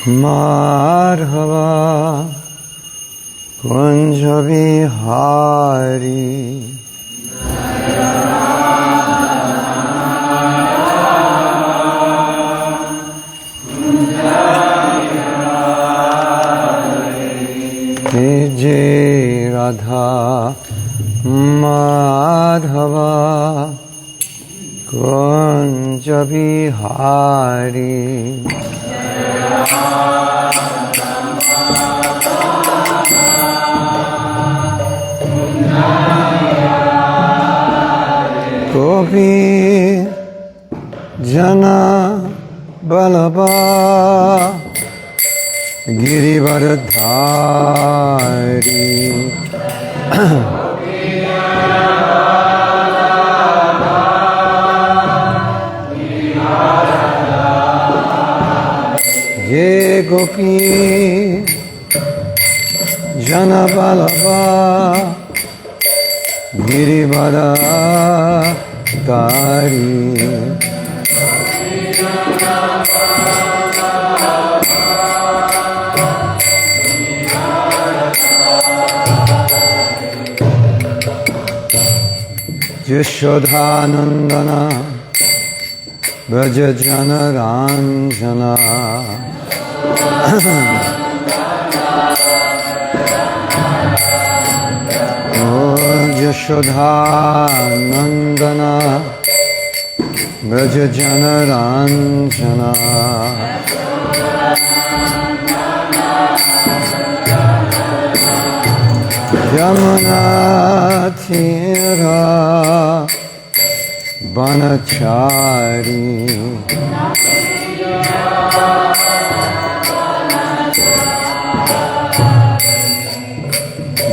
Madhava Kunja Vihari Jai Radha Madhava Kunja Vihari Gopi Jana Balaba Girivaradhari Ye Gopi Jana Balaba Girivaradhari Yashodhanandana Braja Jana Ranjana Yashodhanandana Braja Jana Ranjana Yamuna Tira Banachari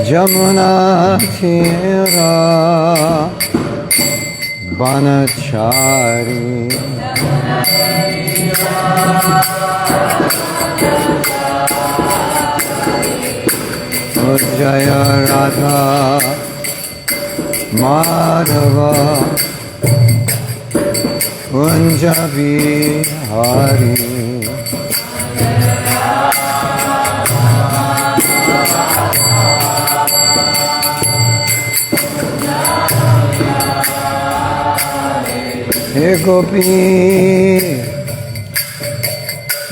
Jamuna Tira Banachari Jaya Radha Madhava Kunja Vihari He Gopi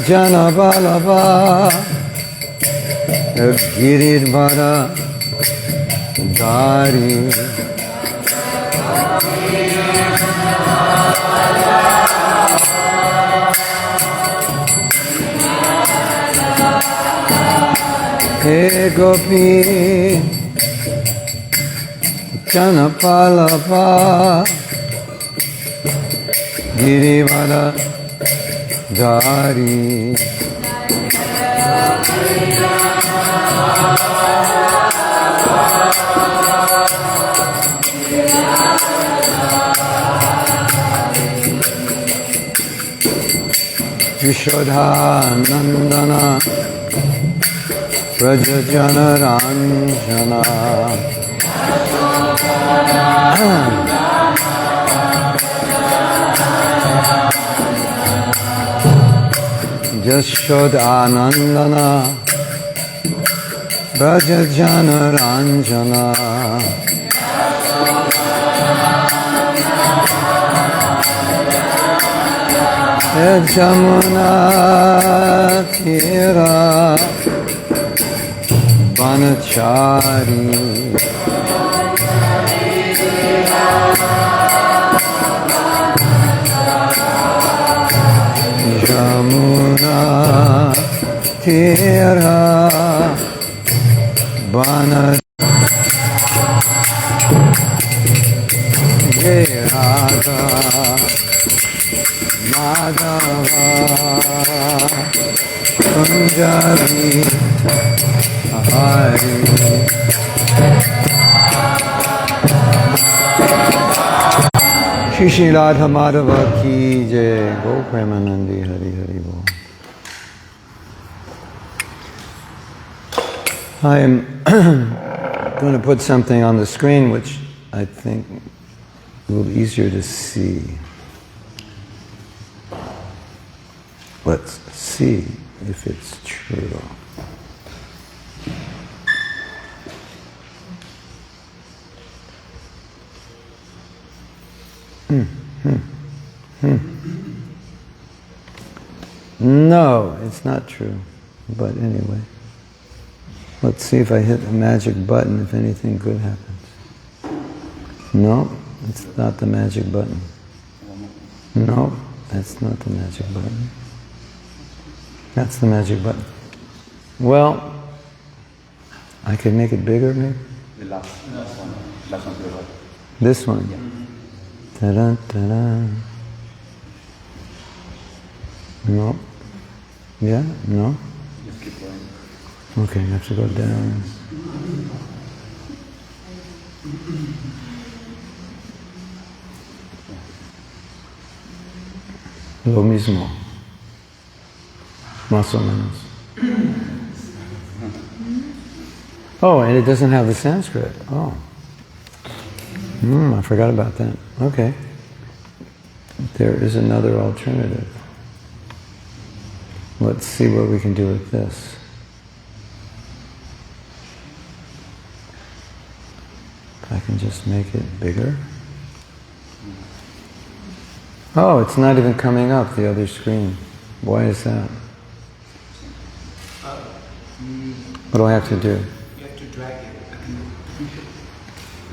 Jana Balaba Girirvara Dari He Gopi Janapalapa Girivara Dari Yashodhanandana Braja Jana Ranjana Yashodhanandana Braja Jana Ranjana Jamuna Tira Banachari Jamuna Tira Banachari Radha Madhava Kunja Vihari Shri Radha Madhava Ki Jai Go Premanandi Hari Hari Bol. I am going to put something on the screen which I think will be easier to see. Let's see if it's true. No, it's not true. But anyway, let's see if I hit a magic button, if anything good happens. No, it's not the magic button. No, that's not the magic button. That's the magic button. Well, I could make it bigger, maybe? The last one. Last one to the right. This one? Yeah. Ta-da, ta-da. No. Yeah? No? Just keep going. Okay, I have to go down. Lo mismo. Más o menos. Oh, and it doesn't have the Sanskrit. Oh. I forgot about that. Okay. There is another alternative. Let's see what we can do with this. If I can just make it bigger. Oh, it's not even coming up, the other screen. Why is that? What do I have to do? You have to drag it.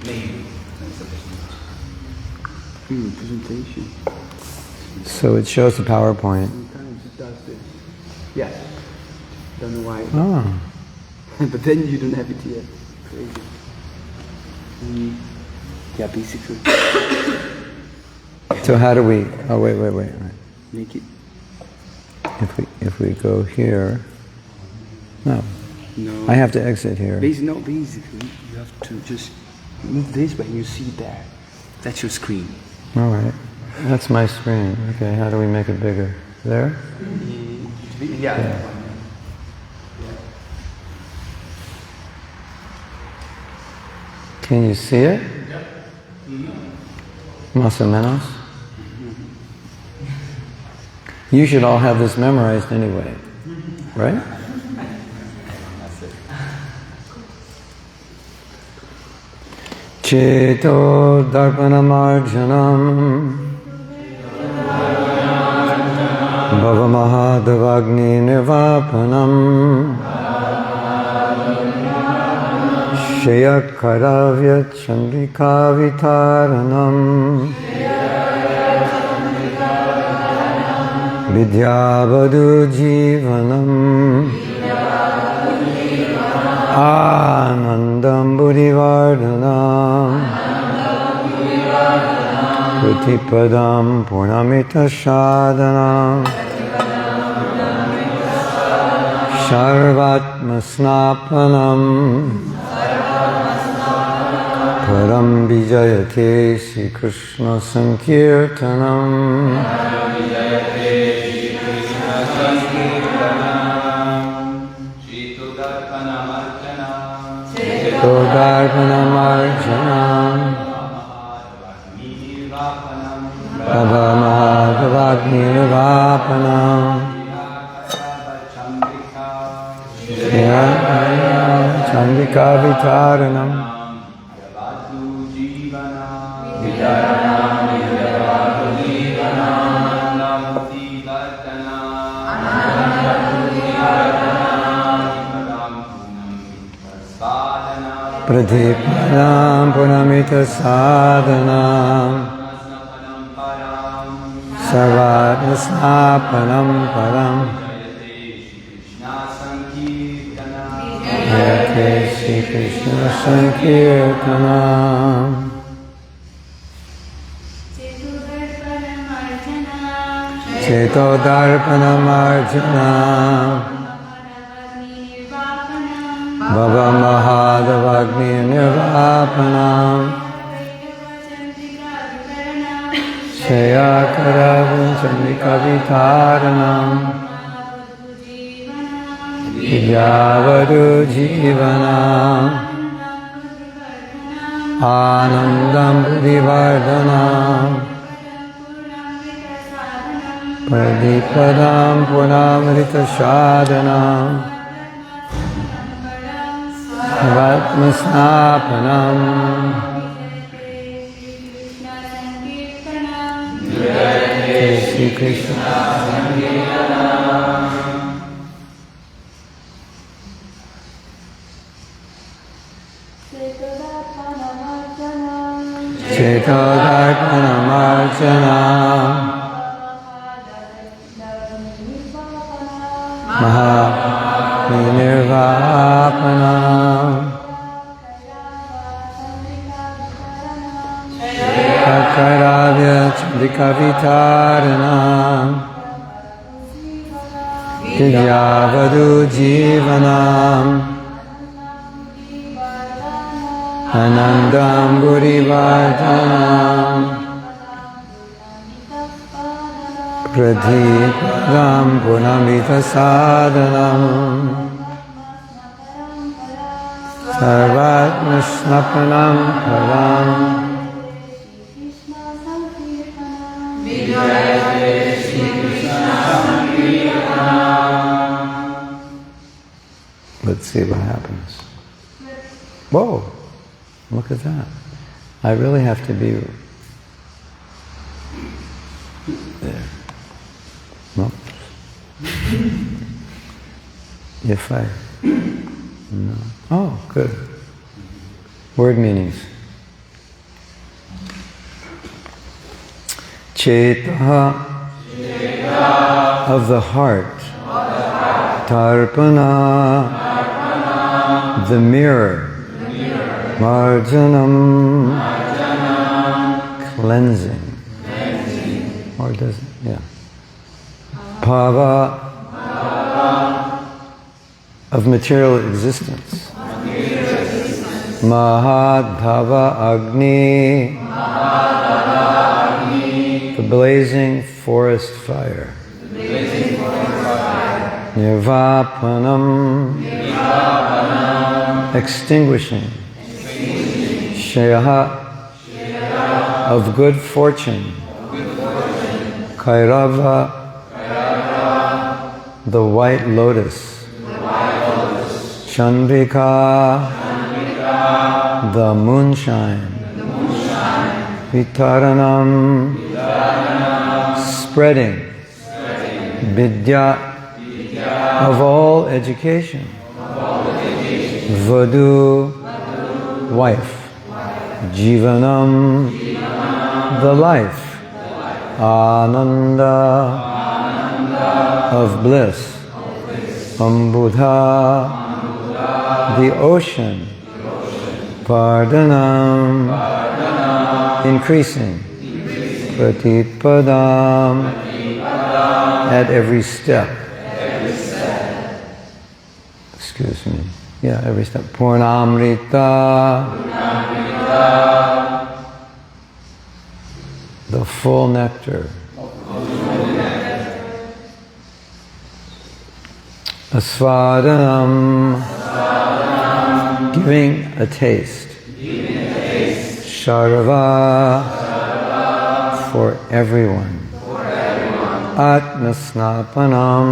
Maybe. Presentation. So it shows the PowerPoint. Sometimes it does this. Yeah. Don't know why. Oh. But then you don't have it yet. Crazy. Yeah, basically. So how do we? Oh, wait. Make it. If we go here, no. No. I have to exit here. Basically, you have to just move this way and you see that. That's your screen. All right. That's my screen. Okay, how do we make it bigger? There? Yeah. Can you see it? Más o menos? You should all have this memorized anyway, right? Ceto Darpana Marjanam Bhava Mahadavagni Nirvapanam Shaya Karavya Chandrika Vitaranam Vidyavadu Jivanam Anandam Buddhivardhanam Pratipadam Purnamita Sadhanam Sarvatma Snapanam Param Vijayate Sri Krishna Sankirtanam Ceto Darpana Marjanam Bhava Mahadavagni Nirvapanam Chandrika Vitaranam Pradipanam Punamita Sadhanam Sarvatmasnapanam Param Jayate Shri Krishna Sankirtanam Ceto Darpana Marjanam Bhava Mahadavagni Nirvapanam Shaya Karavya Chandrika Vitaranam Vidyavadu Jivanam Anandam Buddhivardhanam Pradipadam Purnamrita Shadanam Vatmasnapanam Shri Krishna Ceto Darpana Marjanam Nirvapanam Akaravya Chandikavitaranam Vidyavadu Jivanam Anandam Gurivardhanam Pradipam Punamita Sadhanam Sarvatmasnapanam Param Let's see what happens. Whoa! Look at that. I really have to be there. No. If I... No. Oh, good. Word meanings. Ceta of the heart. Darpana, the mirror. Marjanam, cleansing. Or does it? Yeah. Bhava, of material existence. Mahadhava Agni, the blazing forest fire. Nirvapanam, extinguishing. Shreya, of good fortune. Kairava, the white lotus. Chandrika, the moonshine. Vitaranam, spreading. Vidya, of all education. Vadu, wife. Jivanam, the life. Ananda, of bliss. Ambudha, the ocean. Pardhanam, increasing. Pratipadam, at every step. Excuse me. Yeah, every step. Purnamrita, the full nectar. Asvadanam, giving a taste. Sharava, for everyone. Atmasnapanam,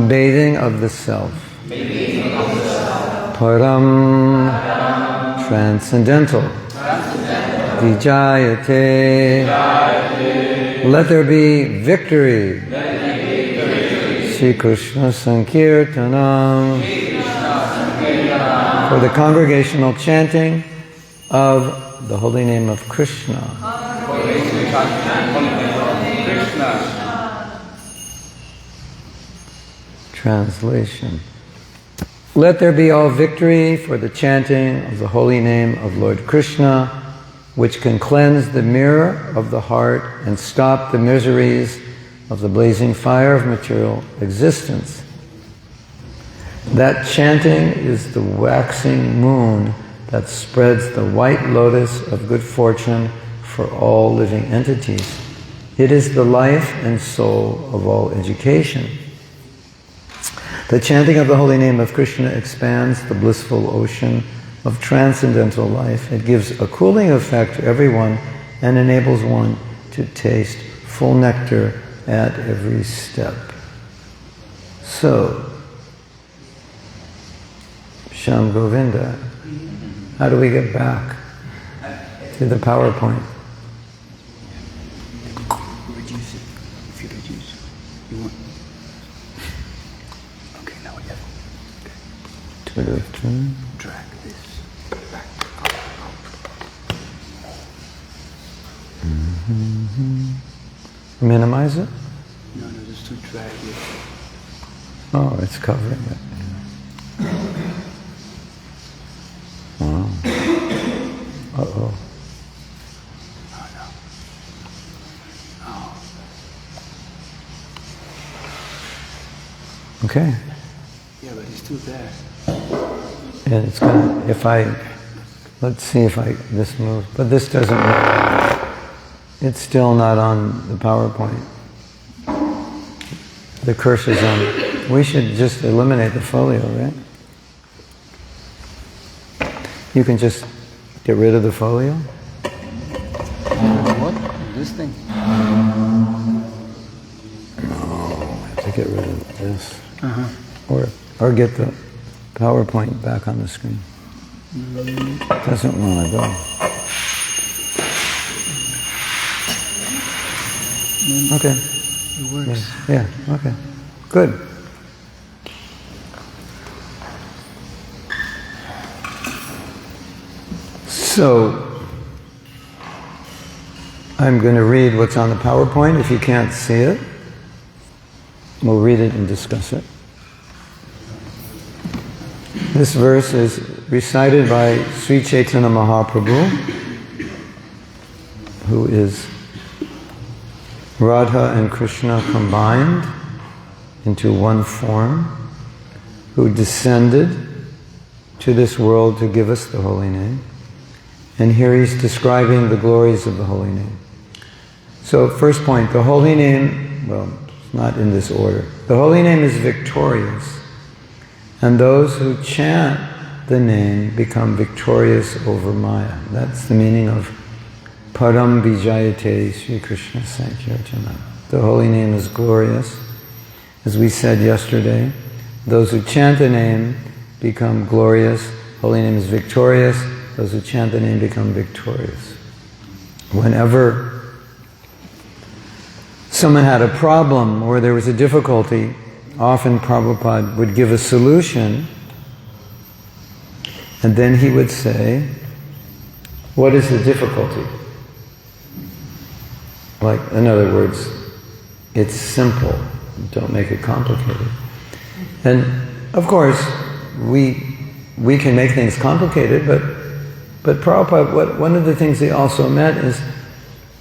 bathing of the self. Param, transcendental. Vijayate, let there be victory. Shri Krishna Sankirtanam, for the congregational chanting of the holy name of Krishna. Translation. Let there be all victory for the chanting of the holy name of Lord Krishna, which can cleanse the mirror of the heart and stop the miseries of the blazing fire of material existence. That chanting is the waxing moon that spreads the white lotus of good fortune for all living entities. It is the life and soul of all education. The chanting of the holy name of Krishna expands the blissful ocean of transcendental life. It gives a cooling effect to everyone and enables one to taste full nectar at every step. So, Shyam Govinda, how do we get back to the PowerPoint? Reduce it. If you reduce, you want. Okay, now we have. Okay. Drag this back. Minimize it? No, just to drag it. Oh, it's covering it. Wow. Uh-oh. Oh, no. Oh. Okay. Yeah, but it's still there. And it's gonna, let's see if this moves, but this doesn't move. It's still not on the PowerPoint. The cursor's on. We should just eliminate the folio, right? You can just get rid of the folio? What? This thing? No, I have to get rid of this. Uh-huh. Or get the PowerPoint back on the screen. Doesn't want to go. Okay. It works. Yeah, okay. Good. So, I'm going to read what's on the PowerPoint. If you can't see it, we'll read it and discuss it. This verse is recited by Sri Chaitanya Mahaprabhu, who is Radha and Krishna combined into one form, who descended to this world to give us the holy name. And here he's describing the glories of the holy name. So, first point, the holy name, well, it's not in this order. The holy name is victorious. And those who chant the name become victorious over Maya. That's the meaning of Param Vijayate Sri Krishna Sankirtana. The holy name is glorious. As we said yesterday, those who chant the name become glorious. Holy name is victorious. Those who chant the name become victorious. Whenever someone had a problem or there was a difficulty, often Prabhupada would give a solution, and then he would say, what is the difficulty? Like, in other words, it's simple, don't make it complicated. And of course, we can make things complicated, but Prabhupada, one of the things he also meant is,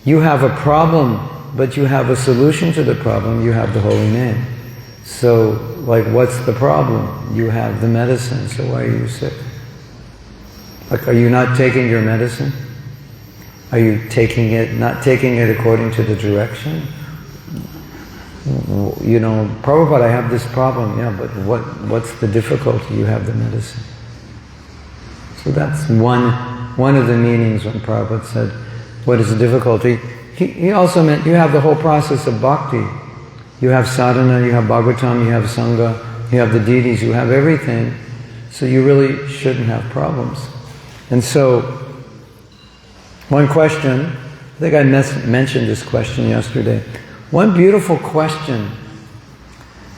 you have a problem, but you have a solution to the problem, you have the holy name. So, like, what's the problem? You have the medicine, so why are you sick? Like, are you not taking your medicine? Are you not taking it according to the direction? You know, Prabhupada, I have this problem, yeah, but what's the difficulty? You have the medicine. So that's one of the meanings when Prabhupada said, what is the difficulty? He also meant you have the whole process of bhakti. You have sadhana, you have Bhagavatam, you have Sangha, you have the deities, you have everything. So you really shouldn't have problems. And so, one question, I think I mentioned this question yesterday. One beautiful question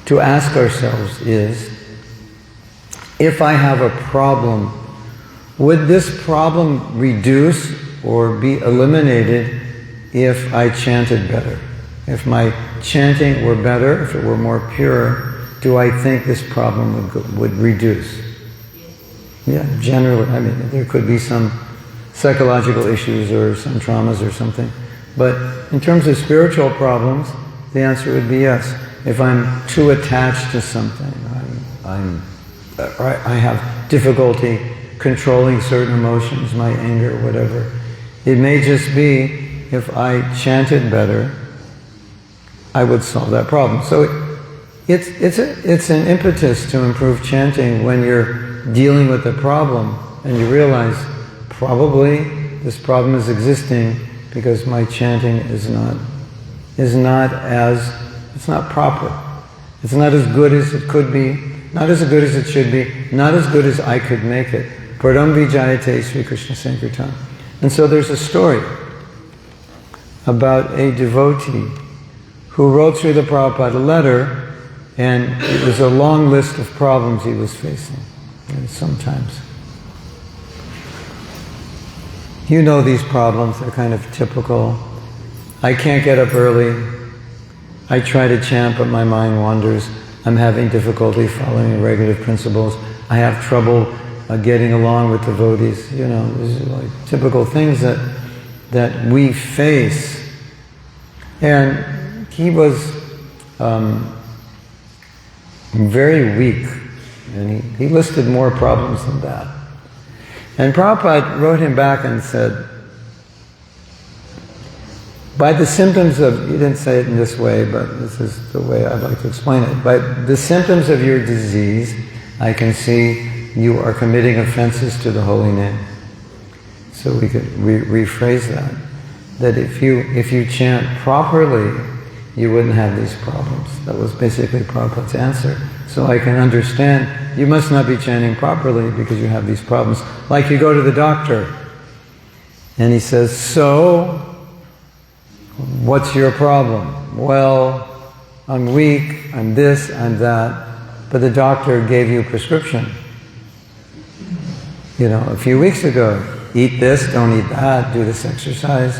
to ask ourselves is, if I have a problem, would this problem reduce or be eliminated if I chanted better? If my chanting were better, if it were more pure, do I think this problem would reduce? Yeah, generally. I mean, there could be some psychological issues or some traumas or something. But in terms of spiritual problems, the answer would be yes. If I'm too attached to something, I have difficulty controlling certain emotions, my anger, whatever. It may just be, if I chanted better, I would solve that problem. So it's an impetus to improve chanting when you're dealing with a problem and you realize, probably this problem is existing because my chanting is not is not proper. It's not as good as it could be, not as good as it should be, not as good as I could make it. Param Vijayate Sri Krishna Sankirtan. And so there's a story about a devotee who wrote Srila Prabhupada a letter, and it was a long list of problems he was facing. And sometimes, you know these problems, they're kind of typical. I can't get up early. I try to chant, but my mind wanders. I'm having difficulty following regulative principles. I have trouble getting along with devotees. You know, these are like typical things that we face. And he was very weak, and he listed more problems than that. And Prabhupada wrote him back and said, by the symptoms of, he didn't say it in this way, but this is the way I'd like to explain it. By the symptoms of your disease, I can see you are committing offenses to the holy name. So we could rephrase that. That if you chant properly, you wouldn't have these problems. That was basically Prabhupada's answer. So I can understand, you must not be chanting properly because you have these problems. Like you go to the doctor, and he says, so, what's your problem? Well, I'm weak, I'm this, I'm that, but the doctor gave you a prescription. You know, a few weeks ago, eat this, don't eat that, do this exercise,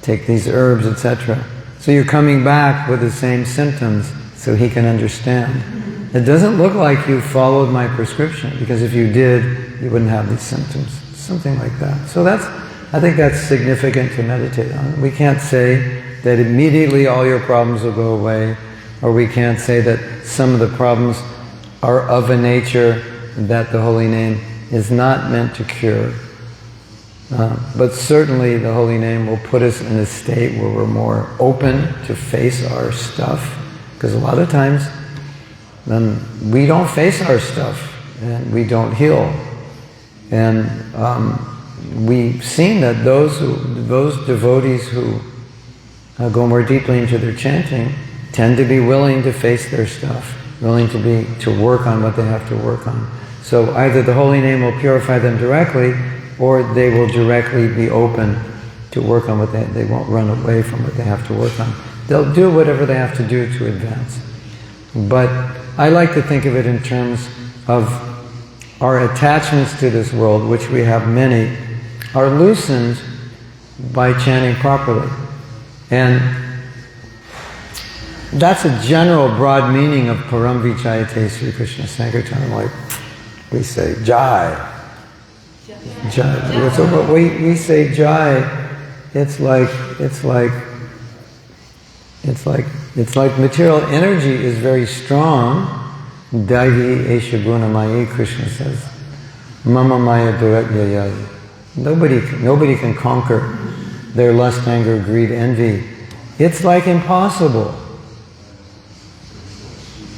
take these herbs, etc. So you're coming back with the same symptoms so he can understand. It doesn't look like you followed my prescription, because if you did, you wouldn't have these symptoms. Something like that. So I think that's significant to meditate on. We can't say that immediately all your problems will go away, or we can't say that some of the problems are of a nature that the holy name is not meant to cure. But certainly the holy name will put us in a state where we're more open to face our stuff, because a lot of times we don't face our stuff and we don't heal. And we've seen that those devotees who go more deeply into their chanting tend to be willing to face their stuff, willing to work on what they have to work on. So either the holy name will purify them directly, or they will directly be open to work on what they won't run away from what they have to work on. They'll do whatever they have to do to advance. But I like to think of it in terms of our attachments to this world, which we have many, are loosened by chanting properly. And that's a general, broad meaning of Param Vijayate Sri Krishna Sankirtan. Like we say, Jai. Jai. So when we say Jai, it's like material energy is very strong. Daivi Esha Gunamayi, Krishna says. Mama Maya Duratyayayi. Nobody can conquer their lust, anger, greed, envy. It's like impossible.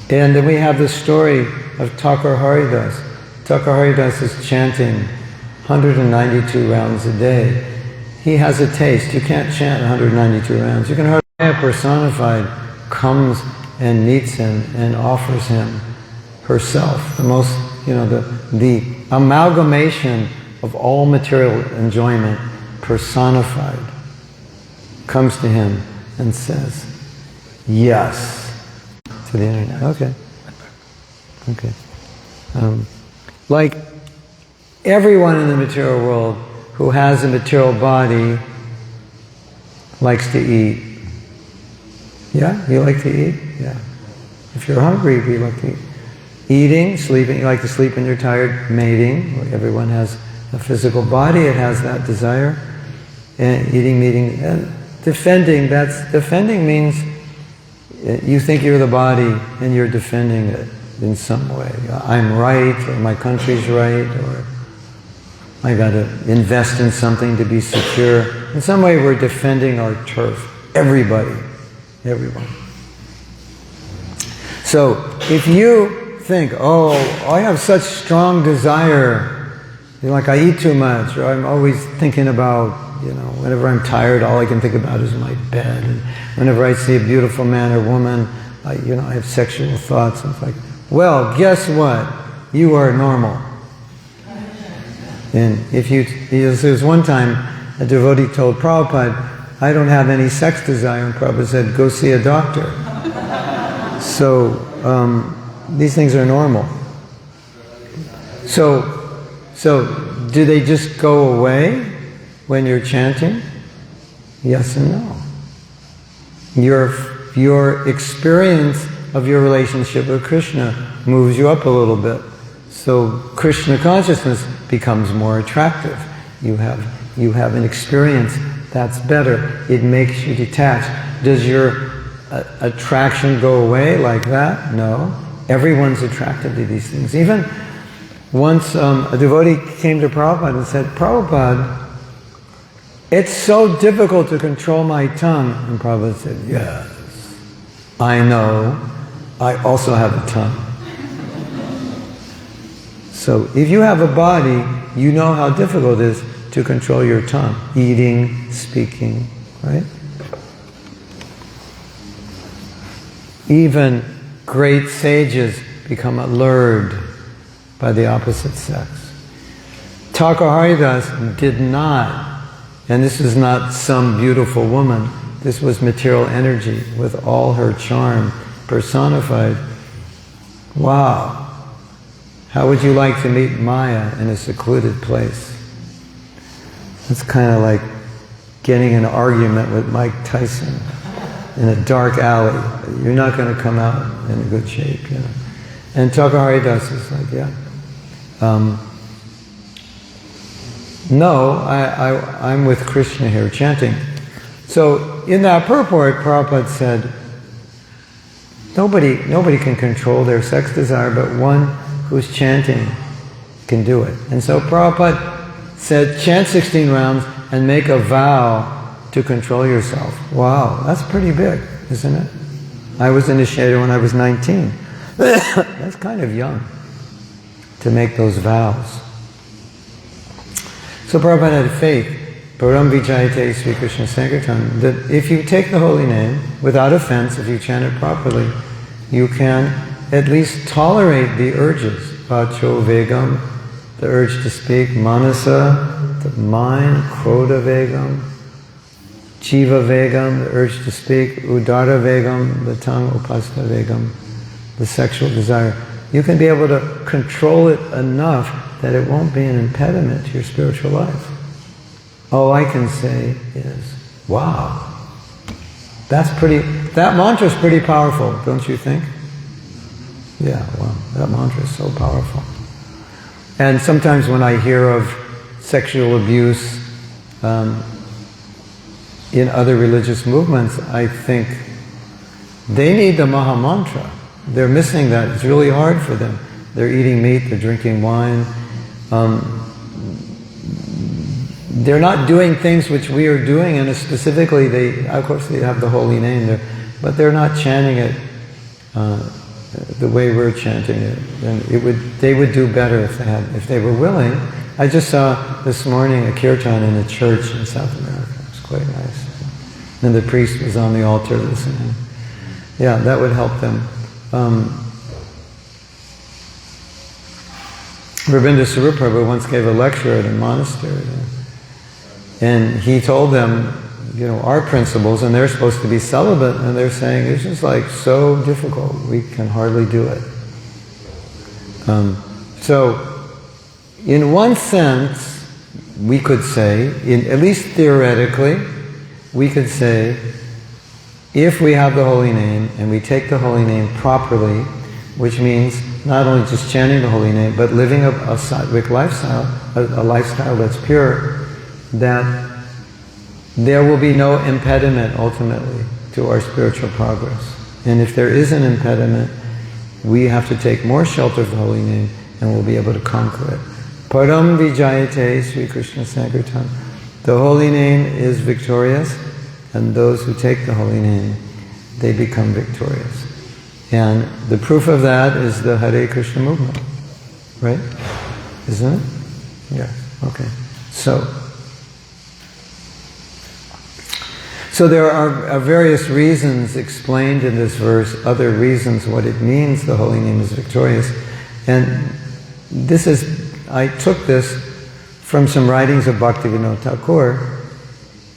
And then we have the story of Thakur Haridas. Thakur Haridas is chanting 192 rounds a day. He has a taste. You can't chant 192 rounds. You can hardly. Personified comes and meets him and offers him herself. The most, the amalgamation of all material enjoyment personified comes to him and says, yes, to the internet. Okay. Like everyone in the material world who has a material body likes to eat. Yeah? You like to eat? Yeah. If you're hungry, you like to eat. Eating, sleeping, you like to sleep when you're tired. Mating, everyone has a physical body, it has that desire. And eating, meeting, and defending, defending means you think you're the body and you're defending it in some way. I'm right, or my country's right, or I got to invest in something to be secure. In some way we're defending our turf. Everyone. So if you think, oh, I have such strong desire, like I eat too much, or I'm always thinking about, whenever I'm tired, all I can think about is my bed. And whenever I see a beautiful man or woman, I have sexual thoughts. And it's like, well, guess what? You are normal. And there was one time a devotee told Prabhupada, I don't have any sex desire. And Prabhupada said, go see a doctor. So these things are normal. So do they just go away when you're chanting? Yes and no. Your experience of your relationship with Krishna moves you up a little bit. So Krishna consciousness becomes more attractive. You have an experience that's better. It makes you detached. Does your attraction go away like that? No. Everyone's attracted to these things. Even once a devotee came to Prabhupada and said, Prabhupada, it's so difficult to control my tongue. And Prabhupada said, yes, I know. I also have a tongue. So if you have a body, you know how difficult it is to control your tongue. Eating, speaking, right? Even great sages become allured by the opposite sex. Thakur Haridas did not, and this is not some beautiful woman, this was material energy with all her charm personified. Wow. How would you like to meet Maya in a secluded place? It's kind of like getting in an argument with Mike Tyson in a dark alley. You're not going to come out in a good shape, And Thakur Haridas is like, yeah. No, I'm with Krishna here chanting. So in that purport, Prabhupada said, nobody can control their sex desire, but one who's chanting can do it. And so Prabhupada said, chant 16 rounds and make a vow to control yourself. Wow, that's pretty big, isn't it? I was initiated when I was 19. That's kind of young to make those vows. So Prabhupada had faith, Param Vijayate Sri Krishna Sankirtan, that if you take the holy name without offense, if you chant it properly, you can at least tolerate the urges. Vacho Vegam, the urge to speak, Manasa, the mind, Krodha Vegam, Jiva Vegam, the urge to speak, Udara Vegam, the tongue, Upasta Vegam, the sexual desire. You can be able to control it enough that it won't be an impediment to your spiritual life. All I can say is, wow, that mantra is pretty powerful, don't you think? Yeah, well, that mantra is so powerful. And sometimes when I hear of sexual abuse in other religious movements, I think they need the Maha Mantra. They're missing that. It's really hard for them. They're eating meat, they're drinking wine. They're not doing things which we are doing, and specifically, of course they have the holy name there, but they're not chanting it the way we're chanting it. And they would do better if they were willing. I just saw this morning a kirtan in a church in South America. It was quite nice. And the priest was on the altar listening. Yeah, that would help them. Rabindranath Sarup Prabhu once gave a lecture at a monastery, and he told them, our principles, and they're supposed to be celibate, and they're saying it's just like so difficult, we can hardly do it. So, in one sense, we could say, at least theoretically, we could say, if we have the holy name and we take the holy name properly, which means not only just chanting the holy name, but living a sattvic lifestyle, a lifestyle that's pure, that there will be no impediment ultimately to our spiritual progress. And if there is an impediment, we have to take more shelter of the holy name and we'll be able to conquer it. Param Vijayate Sri Krishna Sankirtan. The holy name is victorious, and those who take the holy name, they become victorious. And the proof of that is the Hare Krishna movement, right? Isn't it? Yes. Okay. So, So there are various reasons explained in this verse, other reasons what it means, the holy name is victorious. And I took this from some writings of Bhaktivinoda Thakur.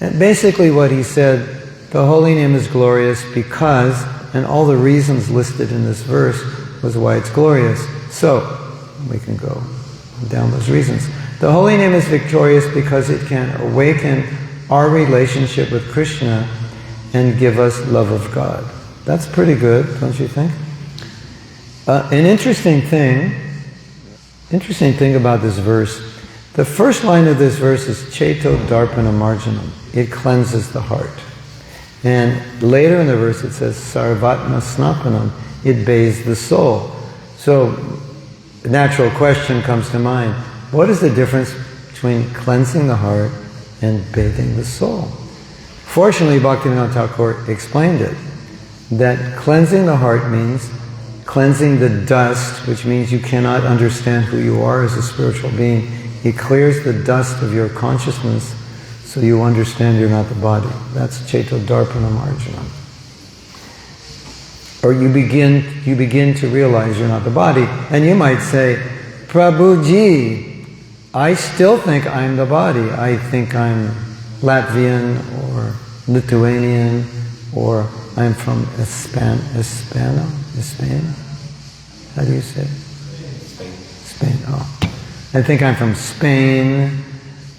And basically what he said, the holy name is glorious because, and all the reasons listed in this verse was why it's glorious. So, we can go down those reasons. The holy name is victorious because it can awaken our relationship with Krishna and give us love of God. That's pretty good, don't you think? An interesting thing about this verse, the first line of this verse is Ceto Darpana Marjanam. It cleanses the heart. And later in the verse it says Sarvatma Snapanam. It bathes the soul. So a natural question comes to mind. What is the difference between cleansing the heart and bathing the soul? Fortunately, Bhaktivinoda Thakur explained it. That cleansing the heart means cleansing the dust, which means you cannot understand who you are as a spiritual being. He clears the dust of your consciousness so you understand you're not the body. That's Ceto Darpana Marjanam. Or you begin to realize you're not the body. And you might say, Prabhuji, I still think I'm the body. I think I'm Latvian or Lithuanian, or I'm from Spain. How do you say? Spain. Oh. I think I'm from Spain.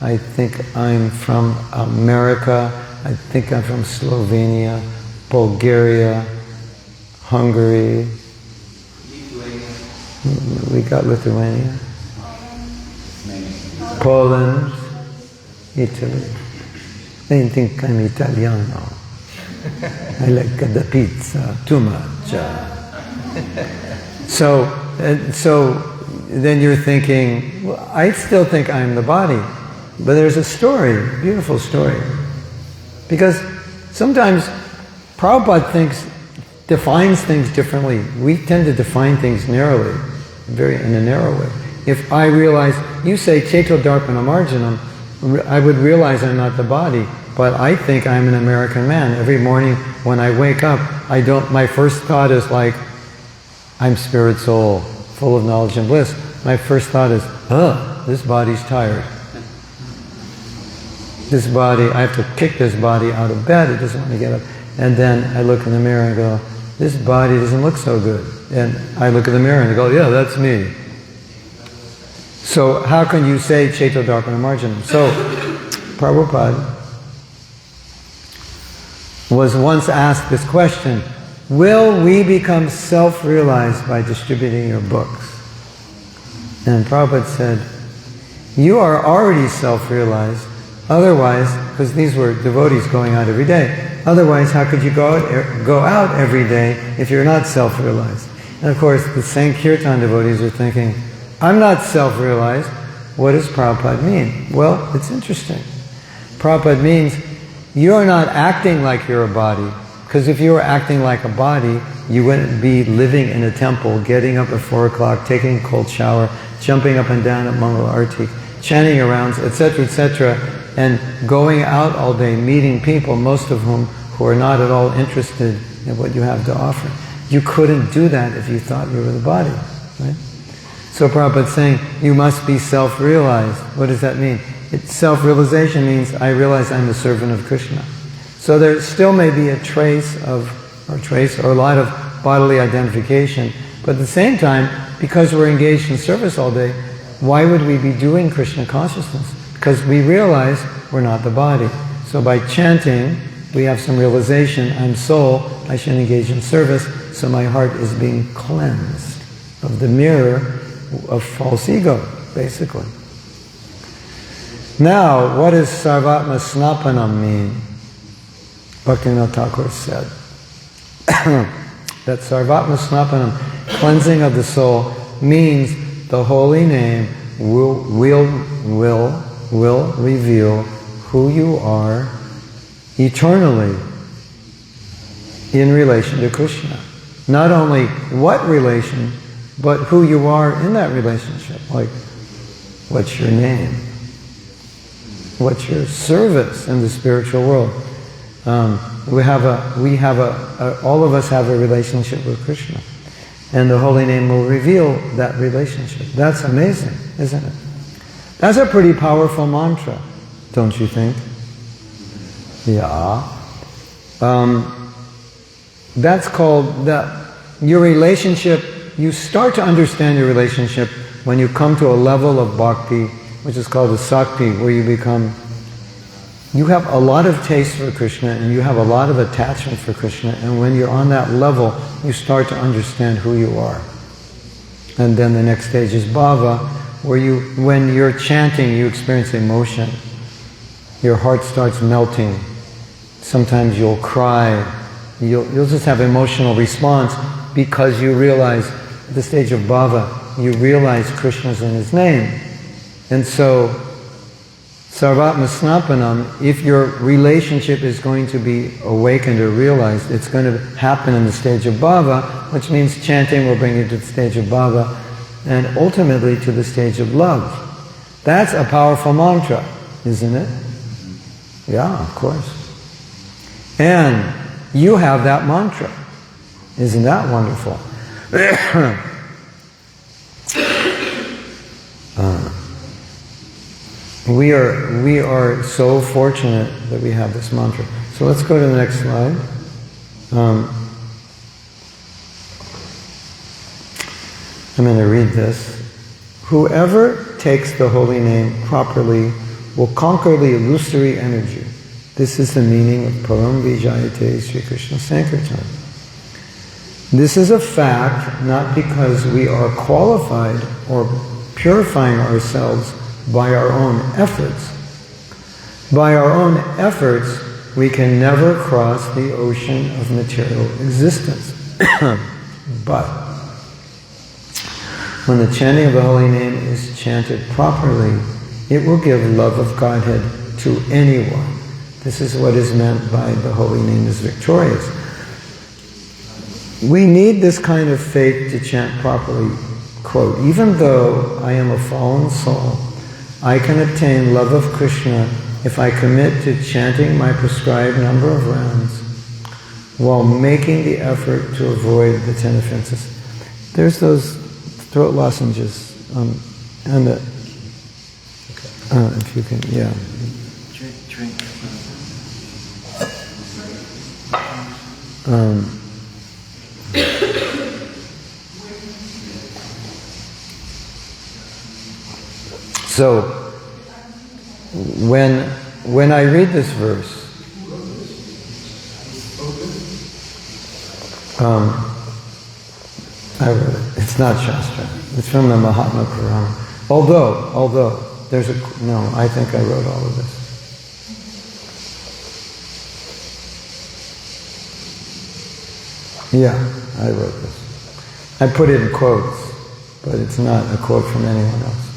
I think I'm from America. I think I'm from Slovenia, Bulgaria, Hungary. We got Lithuania. Poland, Italy. I think I'm Italiano. I like the pizza too much. So then you're thinking, well, I still think I'm the body. But there's a story, a beautiful story. Because sometimes Prabhupada defines things differently. We tend to define things narrowly, in a narrow way. If I realize, you say Ceto Darpana Marjanam, I would realize I'm not the body, but I think I'm an American man. Every morning when I wake up, my first thought is like, I'm spirit soul, full of knowledge and bliss. My first thought is, this body's tired. This body, I have to kick this body out of bed, it doesn't want to get up. And then I look in the mirror and go, this body doesn't look so good. And I look in the mirror and I go, yeah, that's me. So how can you say Ceto Darpana Marjanam? So Prabhupada was once asked this question, will we become self-realized by distributing your books? And Prabhupada said, you are already self-realized. Otherwise, because these were devotees going out every day, otherwise how could you go out every day if you're not self-realized? And of course, the Sankirtan devotees are thinking, I'm not self-realized. What does Prabhupada mean? Well, it's interesting. Prabhupada means you're not acting like you're a body. Because if you were acting like a body, you wouldn't be living in a temple, getting up at 4 o'clock, taking a cold shower, jumping up and down at Mangal Arti, chanting around, etc., and going out all day, meeting people, most of whom who are not at all interested in what you have to offer. You couldn't do that if you thought you were the body, right? So Prabhupada's saying, you must be self-realized. What does that mean? Self-realization means I realize I'm a servant of Krishna. So there still may be a trace or a lot of bodily identification, but at the same time, because we're engaged in service all day, why would we be doing Krishna consciousness? Because we realize we're not the body. So by chanting, we have some realization, I'm soul, I should engage in service, so my heart is being cleansed of the mirror of false ego, basically. Now, what does Sarvatma Snapanam mean? Bhaktivinoda Thakur said that Sarvatma Snapanam, cleansing of the soul, means the holy name will reveal who you are eternally in relation to Krishna. Not only what relation, but who you are in that relationship. Like, what's your name? What's your service in the spiritual world? all of us have a relationship with Krishna. And the holy name will reveal that relationship. That's amazing, isn't it? That's a pretty powerful mantra, don't you think? Yeah. That's called your relationship. You start to understand your relationship when you come to a level of bhakti, which is called a sakti, where you have a lot of taste for Krishna and you have a lot of attachment for Krishna, and when you're on that level, you start to understand who you are. And then the next stage is bhava, where when you're chanting, you experience emotion. Your heart starts melting. Sometimes you'll cry. You'll just have emotional response because you realize, at the stage of bhava, you realize Krishna's in His name. And so, sarvatma snapanam, if your relationship is going to be awakened or realized, it's going to happen in the stage of bhava, which means chanting will bring you to the stage of bhava, and ultimately to the stage of love. That's a powerful mantra, isn't it? Yeah, of course. And you have that mantra. Isn't that wonderful? We are so fortunate that we have this mantra. So let's go to the next slide. I'm going to read this. Whoever takes the holy name properly will conquer the illusory energy. This is the meaning of Param Vijayate Sri Krishna Sankirtan. This is a fact not because we are qualified or purifying ourselves by our own efforts. By our own efforts, we can never cross the ocean of material existence. But when the chanting of the holy name is chanted properly, it will give love of Godhead to anyone. This is what is meant by the holy name is victorious. We need this kind of faith to chant properly. Quote, even though I am a fallen soul, I can obtain love of Krishna if I commit to chanting my prescribed number of rounds while making the effort to avoid the 10 offenses. There's those throat lozenges and the if you can, yeah. Drink. So when I read this verse, I wrote it. It's not Shastra. It's from the Mahatma Prabhu. Although there's I think I wrote all of this. Yeah, I wrote this. I put it in quotes, but it's not a quote from anyone else.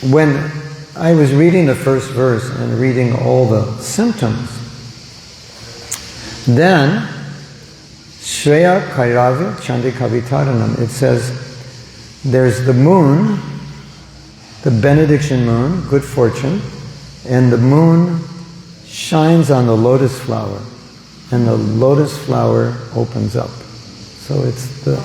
When I was reading the first verse and reading all the symptoms, then Shreya Kairavya Chandikavitaranam, it says there's the moon, the benediction moon, good fortune, and the moon shines on the lotus flower, and the lotus flower opens up. So it's the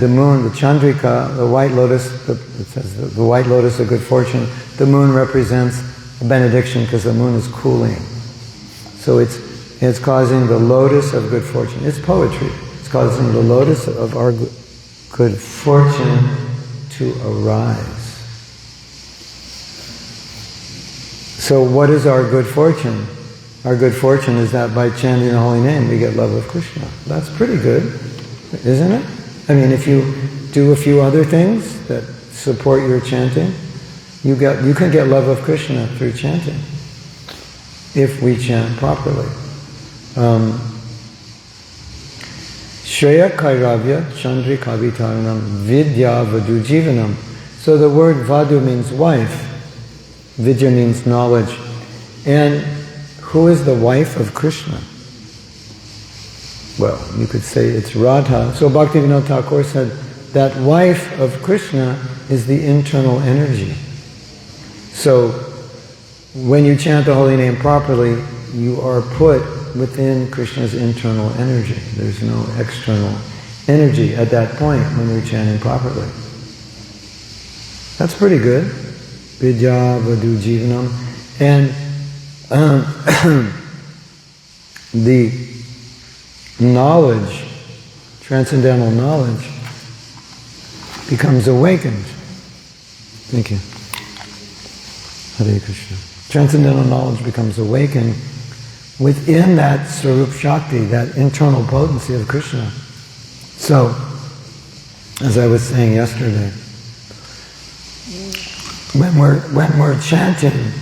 moon, the Chandrika, the white lotus. It says the white lotus of good fortune. The moon represents a benediction because the moon is cooling. So it's causing the lotus of good fortune. It's poetry. It's causing the lotus of our good fortune to arise. So what is our good fortune? Our good fortune is that by chanting the holy name we get love of Krishna. That's pretty good, isn't it? I mean, if you do a few other things that support your chanting, you can get love of Krishna through chanting, if we chant properly. Shreya Kairavya Chandri Kavitaranam Vidya Vadu Jivanam. So the word Vadu means wife, Vidya means knowledge. And who is the wife of Krishna? well, you could say it's Radha. So Bhaktivinoda Thakur said that wife of Krishna is the internal energy. So when you chant the holy name properly, you are put within Krishna's internal energy. There's no external energy at that point when you're chanting properly. That's pretty good. Vidya vadu jivanam. And the knowledge, transcendental knowledge, becomes awakened. Thank you. Hare Krishna. Transcendental knowledge becomes awakened within that Sarup Shakti, that internal potency of Krishna. So, as I was saying yesterday, when we're chanting,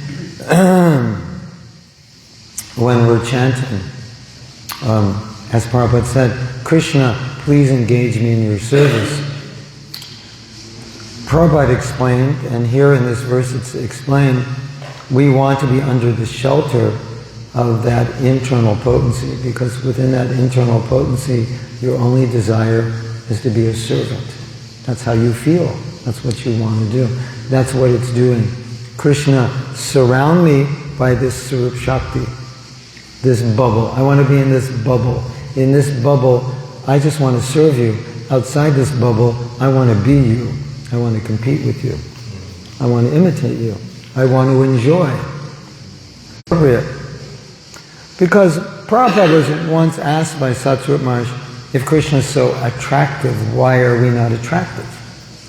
as Prabhupada said, Krishna, please engage me in your service. Prabhupada explained, and here in this verse it's explained, we want to be under the shelter of that internal potency, because within that internal potency, your only desire is to be a servant. That's how you feel. That's what you want to do. That's what it's doing. Krishna, surround me by this Sarup Shakti, this bubble. I want to be in this bubble. In this bubble, I just want to serve you. Outside this bubble, I want to be you. I want to compete with you. I want to imitate you. I want to enjoy. Because Prabhupada was once asked by Satsvarup Maharaj, if Krishna is so attractive, why are we not attractive?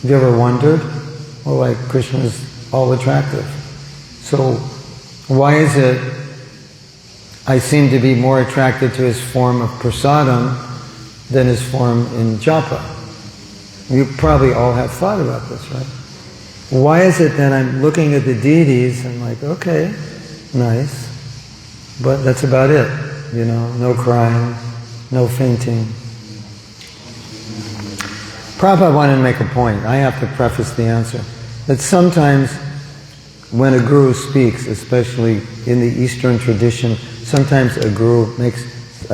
Have you ever wondered? Well, like Krishna is all attractive. So why is it I seem to be more attracted to his form of prasadam than his form in japa? You probably all have thought about this, right? Why is it that I'm looking at the deities and like, okay, nice, but that's about it, you know, no crying, no fainting. Prabhupada wanted to make a point. I have to preface the answer. That sometimes when a guru speaks, especially in the Eastern tradition, sometimes a guru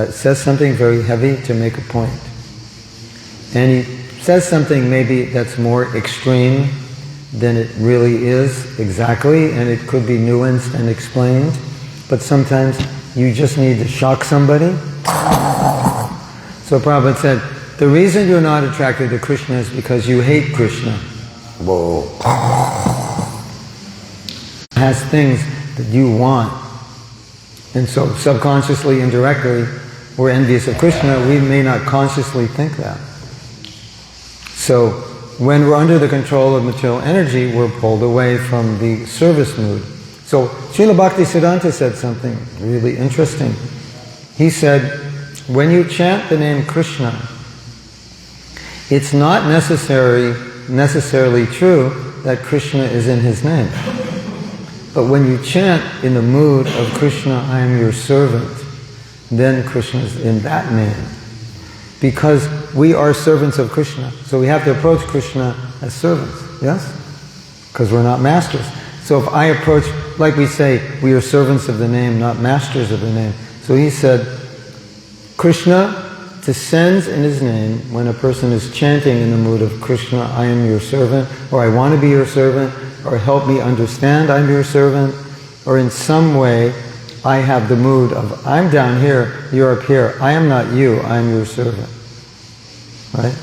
says something very heavy to make a point. And he says something maybe that's more extreme than it really is exactly, and it could be nuanced and explained. But sometimes you just need to shock somebody. So Prabhupada said, the reason you're not attracted to Krishna is because you hate Krishna. Whoa. Has things that you want. And so subconsciously, indirectly, we're envious of Krishna. We may not consciously think that. So when we're under the control of material energy, we're pulled away from the service mood. So Srila Bhaktisiddhanta said something really interesting. He said, when you chant the name Krishna, it's not necessarily true that Krishna is in his name. But when you chant in the mood of Krishna, I am your servant, then Krishna is in that name. Because we are servants of Krishna. So we have to approach Krishna as servants, yes? Because we're not masters. So if I approach, like we say, we are servants of the name, not masters of the name. So he said, Krishna descends in his name when a person is chanting in the mood of Krishna, I am your servant, or I want to be your servant, or help me understand I'm your servant, or in some way I have the mood of I'm down here, you're up here, I am not you, I am your servant. Right?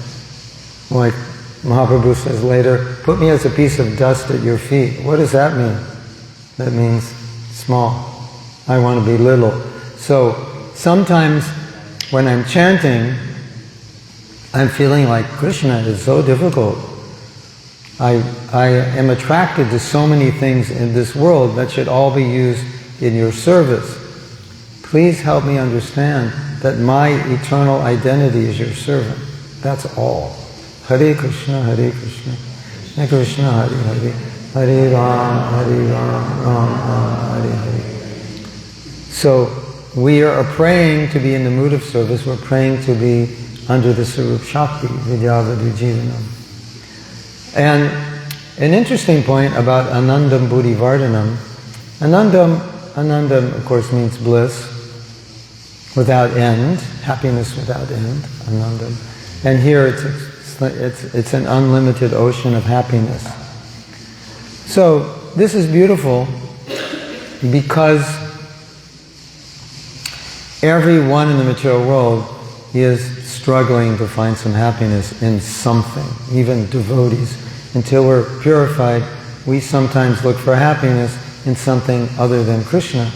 Like Mahaprabhu says later, put me as a piece of dust at your feet. What does that mean? That means small. I want to be little. So sometimes when I'm chanting, I'm feeling like Krishna is so difficult. I am attracted to so many things in this world that should all be used in your service. Please help me understand that my eternal identity is your servant. That's all. Hare Krishna, Hare Krishna, Hare Krishna, Hare Hare, Hare Ram, Ram Hare Hare. So we are praying to be in the mood of service. We're praying to be under the Sarup Shakti, Vidyavadu Jivanam. And an interesting point about Anandam Buddhi Vardhanam. Anandam, of course, means bliss. without end, happiness without end, anandam. And here it's an unlimited ocean of happiness. So this is beautiful because everyone in the material world is struggling to find some happiness in something, even devotees. Until we're purified, we sometimes look for happiness in something other than Krishna.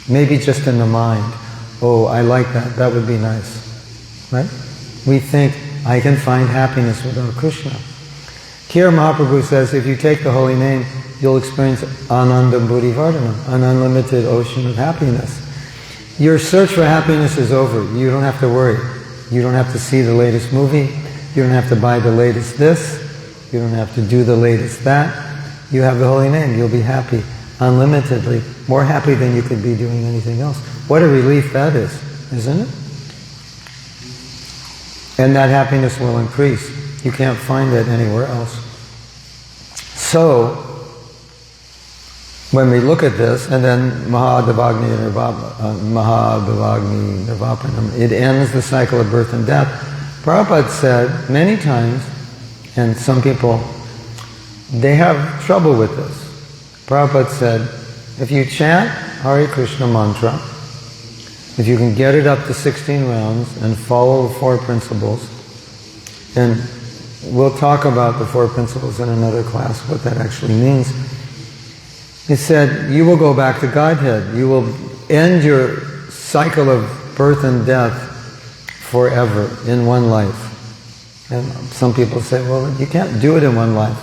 Maybe just in the mind. Oh, I like that, that would be nice. Right? We think, I can find happiness without Krishna. Here Mahaprabhu says, if you take the holy name, you'll experience anandam buddhivardhanam, an unlimited ocean of happiness. Your search for happiness is over. You don't have to worry. You don't have to see the latest movie. You don't have to buy the latest this. You don't have to do the latest that. You have the holy name. You'll be happy unlimitedly. More happy than you could be doing anything else. What a relief that is, isn't it? And that happiness will increase. You can't find it anywhere else. So, when we look at this, and then Mahadevagni Nirvapanam, it ends the cycle of birth and death. Prabhupada said many times, and some people, they have trouble with this. Prabhupada said, if you chant Hare Krishna mantra, if you can get it up to 16 rounds and follow the 4 principles, and we'll talk about the 4 principles in another class, what that actually means. He said, you will go back to Godhead. You will end your cycle of birth and death forever, in one life. And some people say, well, you can't do it in one life.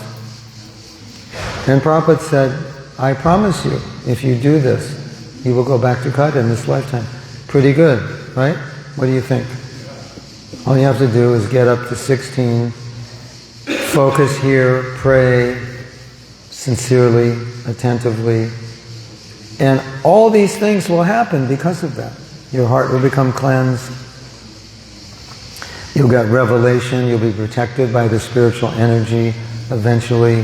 And Prabhupada said, I promise you, if you do this, you will go back to Godhead in this lifetime. Pretty good, right? What do you think? All you have to do is get up to 16, focus here, pray sincerely, attentively, and all these things will happen because of that. Your heart will become cleansed. You'll get revelation. You'll be protected by the spiritual energy. Eventually,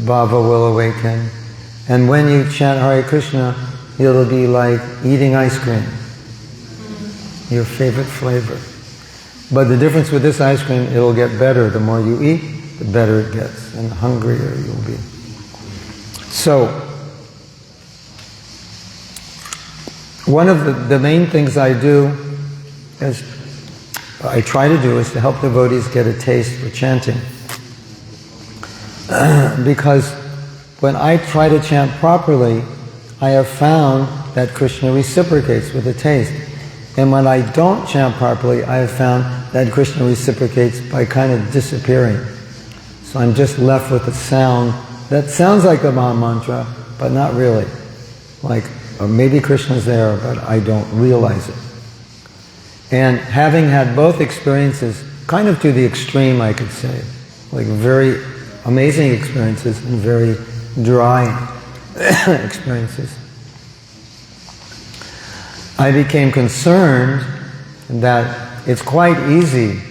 bhava will awaken. And when you chant Hare Krishna, it'll be like eating ice cream. Your favorite flavor. But the difference with this ice cream, it'll get better. The more you eat, the better it gets, and the hungrier you'll be. So, one of the main things I do, is I try to do, is to help devotees get a taste for chanting. Because when I try to chant properly, I have found that Krishna reciprocates with a taste. And when I don't chant properly, I have found that Krishna reciprocates by kind of disappearing. So I'm just left with a sound that sounds like the Maha Mantra, but not really. Like, or maybe Krishna's there, but I don't realize it. And having had both experiences, kind of to the extreme, I could say, like very amazing experiences and very dry experiences, I became concerned that it's quite easy,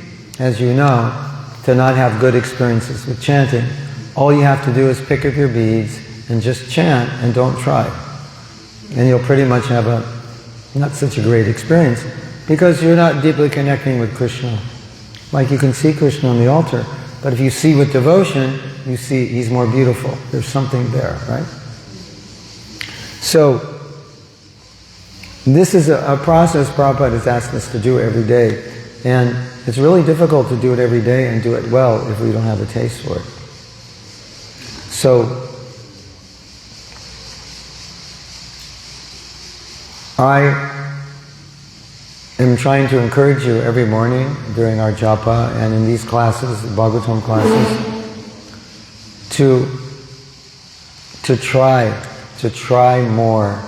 as you know, to not have good experiences with chanting. All you have to do is pick up your beads and just chant and don't try. And you'll pretty much have not such a great experience because you're not deeply connecting with Krishna. Like you can see Krishna on the altar, but if you see with devotion, you see he's more beautiful. There's something there, right? So, this is a process Prabhupada has asked us to do every day. And it's really difficult to do it every day and do it well if we don't have a taste for it. So, I am trying to encourage you every morning during our japa and in these classes, Bhagavatam classes, to try more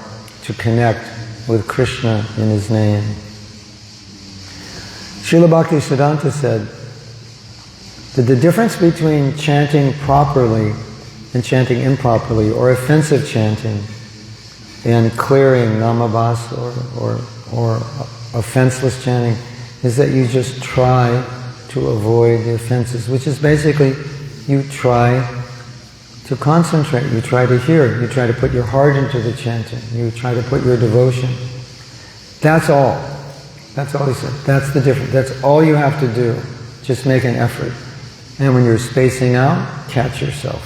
to connect with Krishna in His name. Srila Bhaktisiddhanta said that the difference between chanting properly and chanting improperly, or offensive chanting, and clearing namabhas or offenseless chanting, is that you just try to avoid the offenses, which is basically you try to concentrate, you try to hear, you try to put your heart into the chanting, you try to put your devotion. That's all. That's all he said. That's the difference. That's all you have to do. Just make an effort. And when you're spacing out, catch yourself.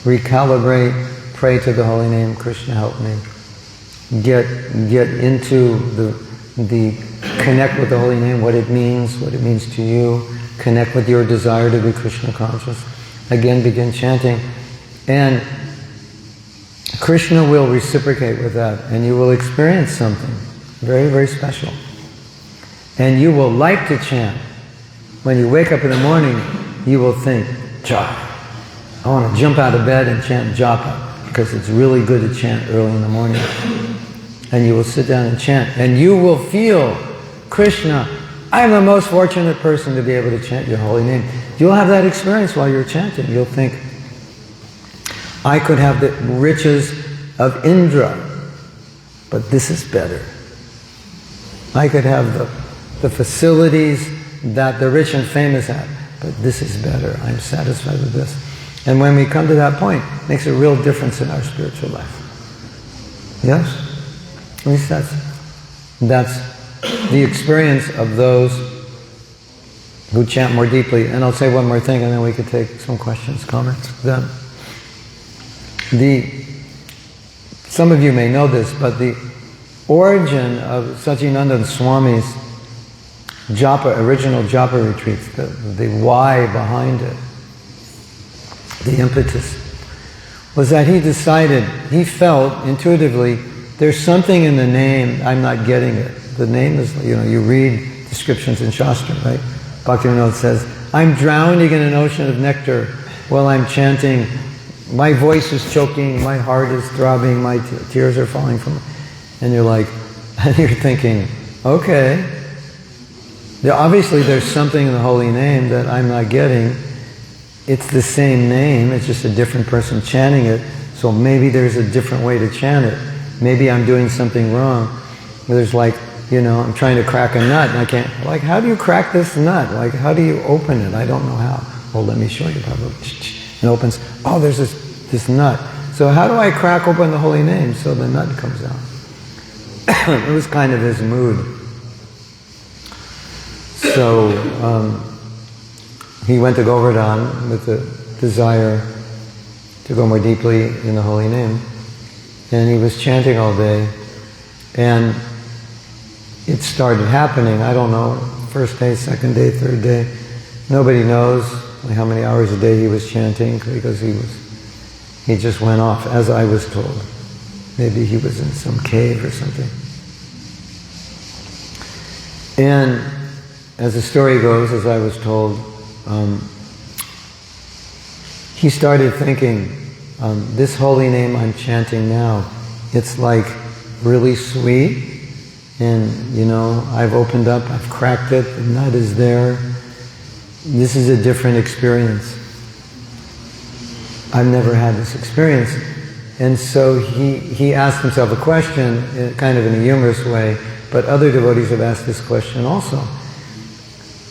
Recalibrate, pray to the holy name, Krishna help me. Get into the connect with the holy name, what it means to you. Connect with your desire to be Krishna conscious. Again, begin chanting. And Krishna will reciprocate with that, and you will experience something very, very special. And you will like to chant. When you wake up in the morning, you will think, japa. I want to jump out of bed and chant japa, because it's really good to chant early in the morning. And you will sit down and chant, and you will feel, Krishna, I'm the most fortunate person to be able to chant your holy name. You'll have that experience while you're chanting. You'll think, I could have the riches of Indra, but this is better. I could have the facilities that the rich and famous have, but this is better. I'm satisfied with this. And when we come to that point, it makes a real difference in our spiritual life. Yes? At least that's the experience of those who chant more deeply. And I'll say one more thing, and then we could take some questions, comments. Some of you may know this, but the origin of Satchidananda Swami's japa, original japa retreats, the why behind it, the impetus, was that he decided, he felt intuitively, there's something in the name, I'm not getting it. The name is, you read descriptions in Shastra, right? Bhaktivinoda says, I'm drowning in an ocean of nectar while I'm chanting. My voice is choking, my heart is throbbing, my tears are falling from me. And you're thinking, okay, obviously there's something in the holy name that I'm not getting. It's the same name, it's just a different person chanting it, so maybe there's a different way to chant it. Maybe I'm doing something wrong. There's I'm trying to crack a nut and I can't, how do you crack this nut? How do you open it? I don't know how. Well, let me show you probably. It opens, oh, there's this nut. So how do I crack open the holy name so the nut comes out? It was kind of his mood. So he went to Govardhan with the desire to go more deeply in the holy name. And he was chanting all day. And it started happening. I don't know, first day, second day, third day. Nobody knows how many hours a day he was chanting, because he just went off, as I was told. Maybe he was in some cave or something. And as the story goes, as I was told, he started thinking, this holy name I'm chanting now, it's really sweet, and I've opened up, I've cracked it, the nut is there. This is a different experience. I've never had this experience. And so he asked himself a question, kind of in a humorous way, but other devotees have asked this question also.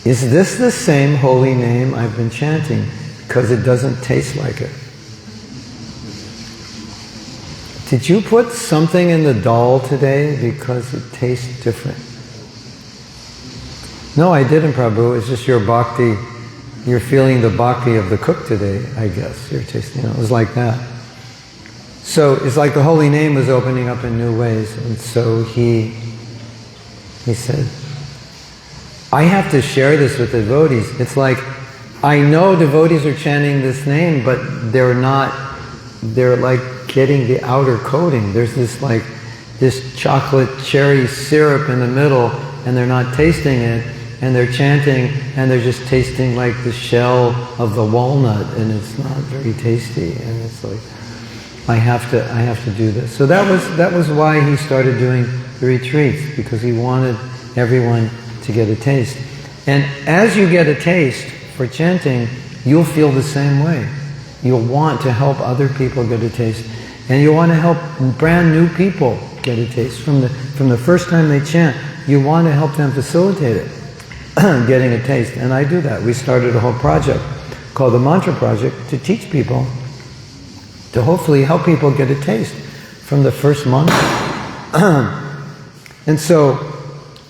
Is this the same holy name I've been chanting? Because it doesn't taste like it. Did you put something in the dal today because it tastes different? No, I didn't, Prabhu. It's just your bhakti. You're feeling the bhakti of the cook today, I guess. You're tasting, it was like that. So it's like the holy name was opening up in new ways. And so he said, I have to share this with the devotees. It's like, I know devotees are chanting this name, but they're getting the outer coating. There's this chocolate cherry syrup in the middle, and they're not tasting it, and they're chanting, and they're just tasting like the shell of the walnut, and it's not very tasty. And it's I have to do this. So that was why he started doing the retreats, because he wanted everyone to get a taste. And as you get a taste for chanting, you'll feel the same way. You'll want to help other people get a taste. And you want to help brand new people get a taste. From the first time they chant, you want to help them facilitate it, getting a taste. And I do that. We started a whole project called the Mantra Project to teach people, to hopefully help people get a taste from the first mantra. And so,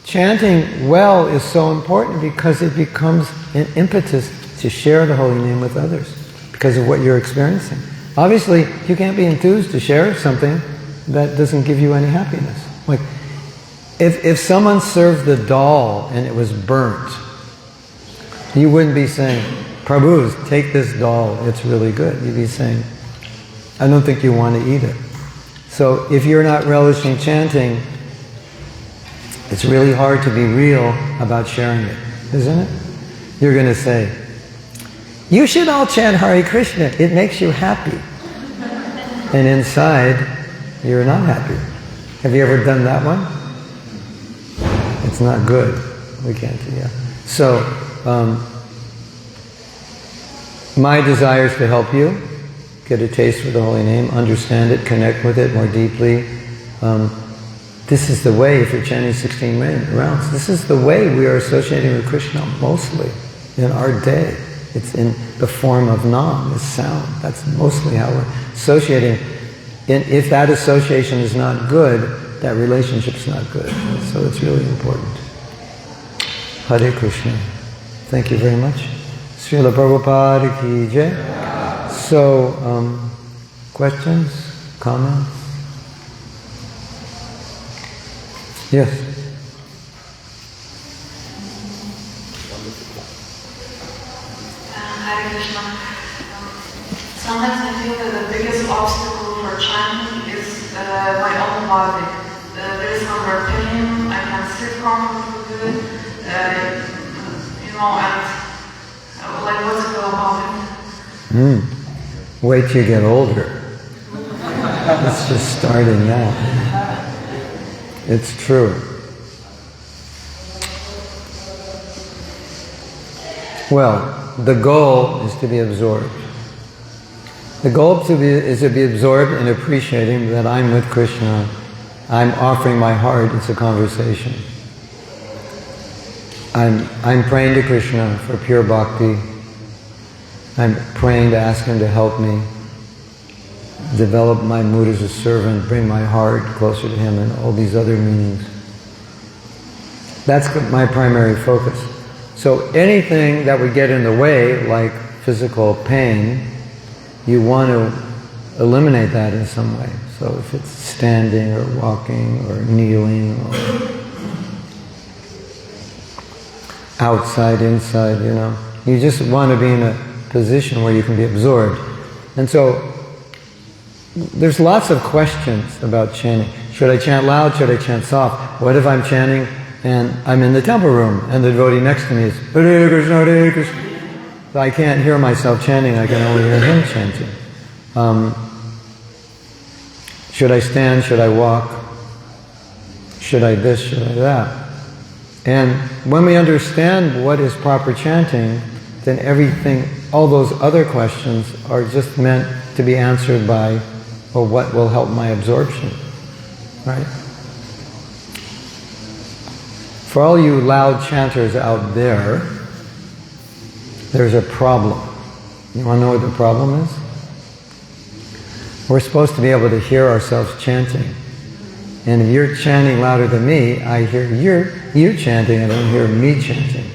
chanting well is so important because it becomes an impetus to share the holy name with others because of what you're experiencing. Obviously, you can't be enthused to share something that doesn't give you any happiness. Like, if someone served the dal and it was burnt, you wouldn't be saying, Prabhu, take this dal, it's really good. You'd be saying, I don't think you want to eat it. So if you're not relishing chanting, it's really hard to be real about sharing it, isn't it? You're going to say, you should all chant Hare Krishna, it makes you happy. And inside, you're not happy. Have you ever done that one? It's not good. We can't do that. So, my desire is to help you get a taste for the holy name, understand it, connect with it more deeply. This is the way, if you're chanting 16 rounds, this is the way we are associating with Krishna mostly in our day. It's in the form of nam, this sound. That's mostly how we're associating. And if that association is not good, that relationship's not good. So it's really important. Hare Krishna. Thank you very much. Srila Prabhupada ki jai. So, questions? Comments? Yes. Hare Krishna. Sometimes I feel that the biggest obstacle for chanting is my own body. There is no more pain, I can sit comfortably good, and like what to go about it? Wait till you get older. It's just starting now. It's true. Well, the goal is to be absorbed. The goal is to be absorbed in appreciating that I'm with Krishna. I'm offering my heart. It's a conversation. I'm praying to Krishna for pure bhakti. I'm praying to ask Him to help me develop my mood as a servant, bring my heart closer to Him, and all these other meanings. That's my primary focus. So anything that would get in the way, like physical pain, you want to eliminate that in some way. So if it's standing or walking or kneeling or outside, inside, you just want to be in a position where you can be absorbed. And so there's lots of questions about chanting. Should I chant loud? Should I chant soft? What if I'm chanting and I'm in the temple room and the devotee next to me is Hare Krishna, Hare Krishna? So I can't hear myself chanting, I can only hear him chanting. Should I stand? Should I walk? Should I this? Should I that? And when we understand what is proper chanting, then everything, all those other questions are just meant to be answered by, well, what will help my absorption, right? For all you loud chanters out there, there's a problem. You want to know what the problem is? We're supposed to be able to hear ourselves chanting. And if you're chanting louder than me, I hear you chanting, I don't hear me chanting.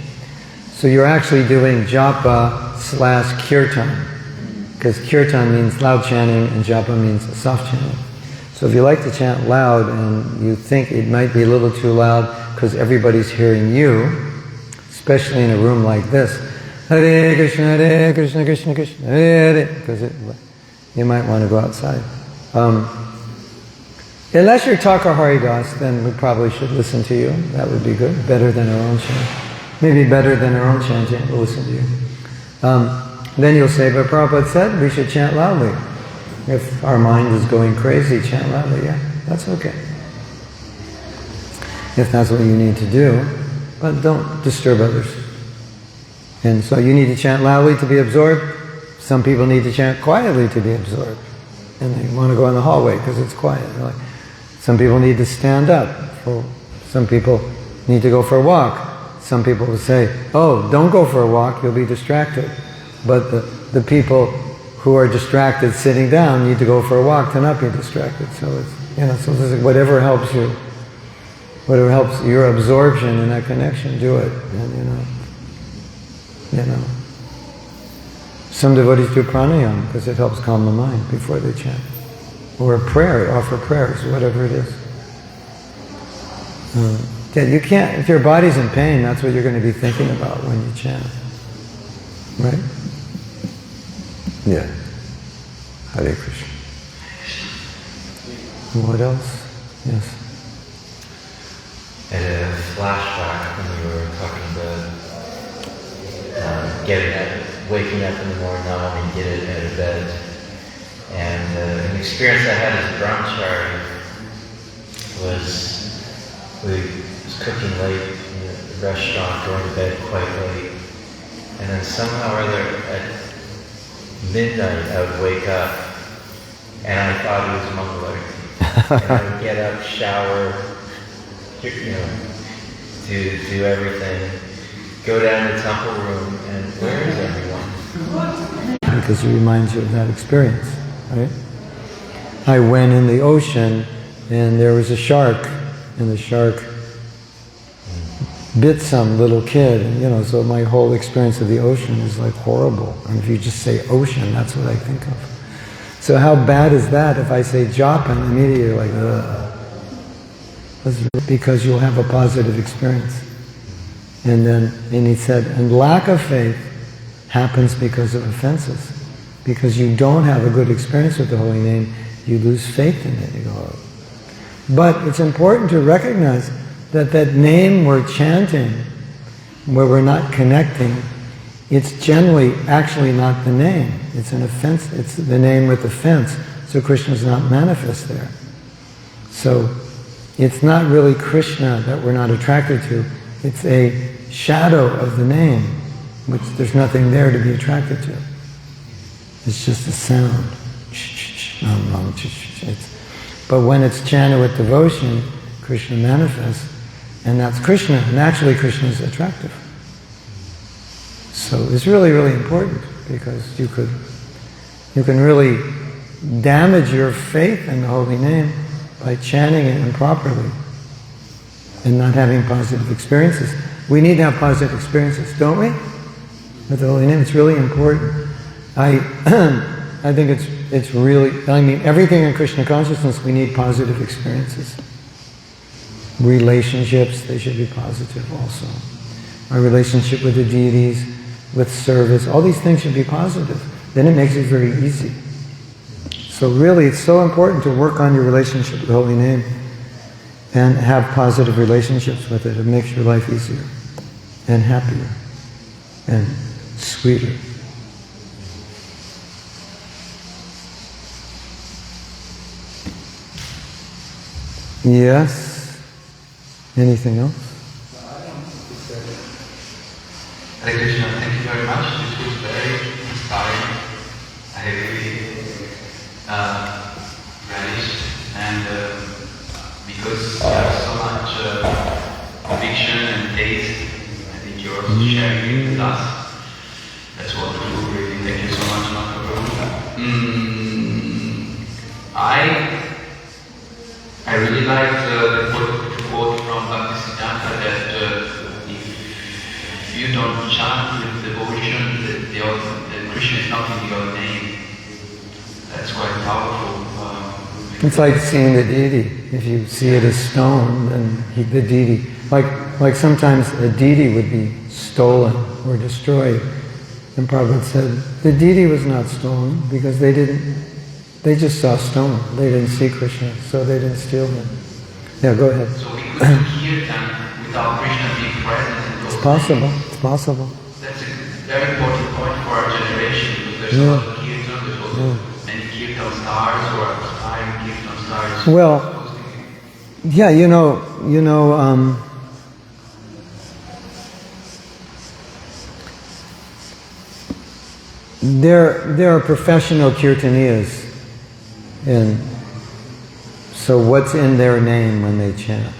So you're actually doing japa / kirtan. Because kirtan means loud chanting and japa means soft chanting. So if you like to chant loud and you think it might be a little too loud because everybody's hearing you, especially in a room like this, Hare Krishna, Hare Krishna, Krishna Krishna, Hare Hare, because you might want to go outside. Unless you're Thakur Haridas, then we probably should listen to you. That would be good. Better than our own chanting. Maybe better than our own chanting, we'll listen to you. Then you'll say, but Prabhupada said we should chant loudly. If our mind is going crazy, chant loudly. Yeah, that's okay. If that's what you need to do. But don't disturb others. And so you need to chant loudly to be absorbed. Some people need to chant quietly to be absorbed. And they want to go in the hallway because it's quiet. Some people need to stand up. Some people need to go for a walk. Some people will say, oh, don't go for a walk, you'll be distracted. But the people who are distracted sitting down need to go for a walk to not be distracted. So it's, so this is whatever helps you. whatever helps your absorption in that connection, do it. And you know. Some devotees do pranayama because it helps calm the mind before they chant. Or a prayer, offer prayers, whatever it is. You can't, if your body's in pain, that's what you're going to be thinking about when you chant. Right? Yeah. Hare Krishna. What else? Yes. I had a flashback when you were talking about waking up in the morning, not wanting to get out of bed. And an experience I had as a brahmachari was we was cooking late in the restaurant, going to bed quite late. And then somehow or other at midnight I would wake up and I thought it was Mangalarti. And I would get up, shower, do everything, go down to the temple room, and where is everyone? Because it reminds you of that experience, right? I went in the ocean and there was a shark, and the shark bit some little kid, and so my whole experience of the ocean is like horrible. And if you just say ocean, that's what I think of. So how bad is that if I say japa and immediately you're like, ugh. Because you'll have a positive experience. And he said, and lack of faith happens because of offenses. Because you don't have a good experience with the holy name, you lose faith in it. You go, oh. But it's important to recognize that that name we're chanting, where we're not connecting, it's generally actually not the name. It's an offense. It's the name with offense. So Krishna's not manifest there. So it's not really Krishna that we're not attracted to. It's a shadow of the name, which there's nothing there to be attracted to. It's just a sound. But when it's chanted with devotion, Krishna manifests, and that's Krishna. Naturally, Krishna is attractive. So it's really, really important, because you can really damage your faith in the holy name by chanting it improperly and not having positive experiences. We need to have positive experiences, don't we? With the holy name, it's really important. I think it's really, everything in Krishna consciousness, we need positive experiences. Relationships, they should be positive also. Our relationship with the deities, with service, all these things should be positive. Then it makes it very easy. So really, it's so important to work on your relationship with the holy name and have positive relationships with it. It makes your life easier and happier and sweeter. Yes? Anything else? Hare Krishna, thank you very much. This was very inspiring. I really relished, and because you have so much conviction and taste, I think you're also sharing it with us. That's what we do, really. Thank you so much, Mahatma Prabhu. I really liked the quote from Bhaktisiddhanta that if you don't chant with devotion, the Krishna is not in your name. That's quite powerful. It's like seeing the deity. If you see it as stone, then the deity, like sometimes a deity would be stolen or destroyed. And Prabhupada said, the deity was not stolen because they just saw stone. They didn't see Krishna, so they didn't steal him. Yeah, go ahead. So we could hear them without Krishna being present in those It's possible. It's possible. That's a very important point for our generation, because there's a lot of kirtan, there's also many kirtan stars or aspiring kirtan stars. Well, yeah, there are professional kirtaniyas, and so what's in their name when they chant?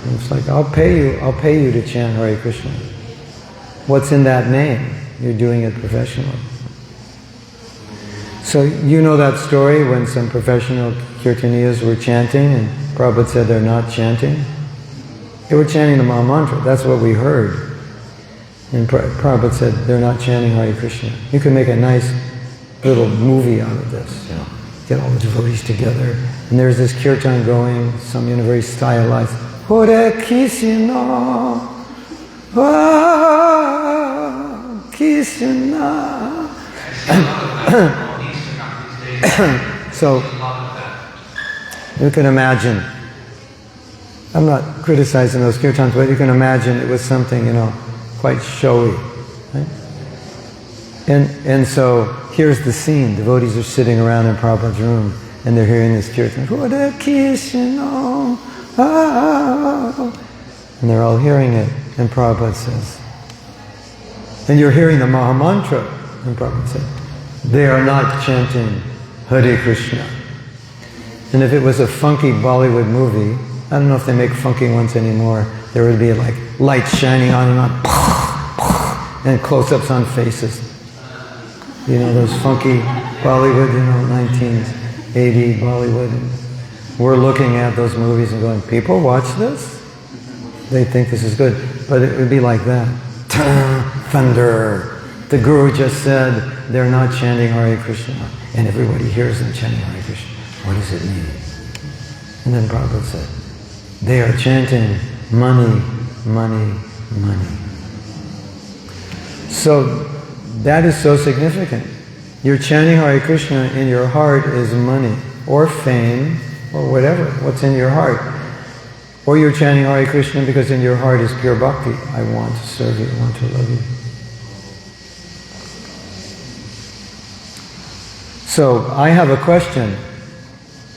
And it's like, I'll pay you to chant Hare Krishna. What's in that name? You're doing it professionally. So you know that story when some professional kirtaniyas were chanting and Prabhupada said they're not chanting? They were chanting the Maha Mantra. That's what we heard. And Prabhupada said, they're not chanting Hare Krishna. You can make a nice little movie out of this, you know. Get all the devotees together. And there's this kirtan going, some, you know, very stylized. Hare Krishna, Krishna. So, you can imagine, I'm not criticizing those kirtans, but you can imagine it was something, you know, quite showy. Right? And so, here's the scene. Devotees are sitting around in Prabhupada's room, and they're hearing this kirtan. Hare Krishna, and they're all hearing it. And Prabhupada says, and you're hearing the Maha Mantra. And Prabhupada said, they are not chanting Hare Krishna. And if it was a funky Bollywood movie, I don't know if they make funky ones anymore, there would be like lights shining on and on, and close-ups on faces. You know, those funky Bollywood, you know, 1980 Bollywood. And we're looking at those movies and going, people watch this? They think this is good. But it would be like that. Thunder. The Guru just said, they're not chanting Hare Krishna. And everybody hears them chanting Hare Krishna. What does it mean? And then Prabhupada said, they are chanting money, money, money. So that is so significant. You're chanting Hare Krishna, in your heart is money, or fame, or whatever, what's in your heart. Or you're chanting Hare Krishna because in your heart is pure bhakti. I want to serve you, I want to love you. So I have a question,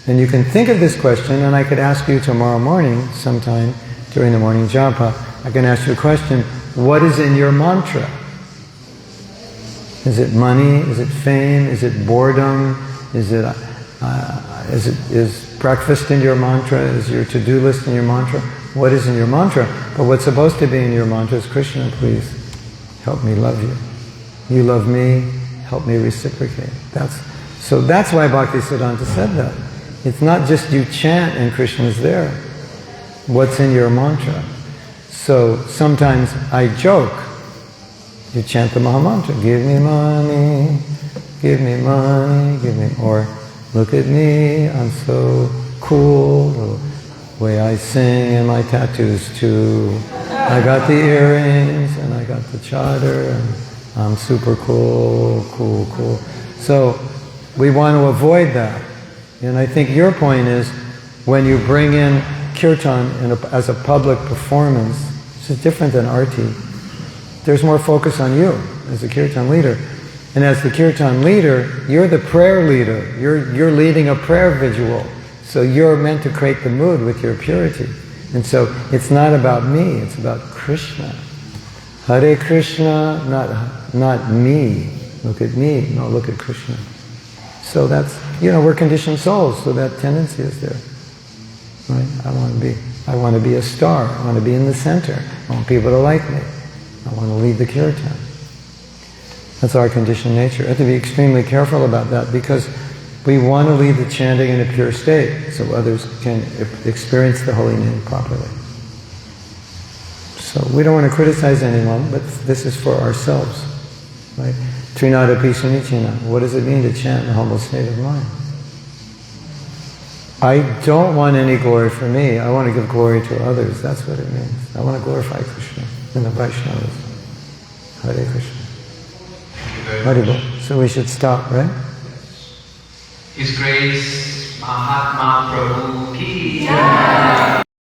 and you can think of this question, and I could ask you tomorrow morning, sometime during the morning japa, I can ask you a question, what is in your mantra? Is it money? Is it fame? Is it boredom? Is breakfast in your mantra? Is your to-do list in your mantra? What is in your mantra? But what's supposed to be in your mantra is, Krishna, please help me love you. You love me, help me reciprocate. So that's why Bhaktisiddhanta said that. It's not just you chant and Krishna's there. What's in your mantra? So sometimes I joke. You chant the Maha Mantra, give me money, give me money, give me, or look at me, I'm so cool, the way I sing and my tattoos too. I got the earrings and I got the chadar and I'm super cool, cool, cool. So we want to avoid that. And I think your point is, when you bring in kirtan as a public performance, this is different than arti. There's more focus on you as a kirtan leader. And as the kirtan leader, you're the prayer leader. You're leading a prayer visual. So you're meant to create the mood with your purity. And so it's not about me, it's about Krishna. Hare Krishna, not me. Look at me, no, look at Krishna. So that's, we're conditioned souls, so that tendency is there. Right? I want to be a star. I want to be in the center. I want people to like me. I want to lead the kirtan. That's our conditioned nature. We have to be extremely careful about that, because we want to lead the chanting in a pure state so others can experience the holy name properly. So we don't want to criticize anyone, but this is for ourselves. Right? Trinada Pisunichina. What does it mean to chant in a humble state of mind? I don't want any glory for me. I want to give glory to others. That's what it means. I want to glorify Krishna and the Vaishnavas. Hare Krishna. Haribol. So we should stop, right? His Grace Mahatma Prabhu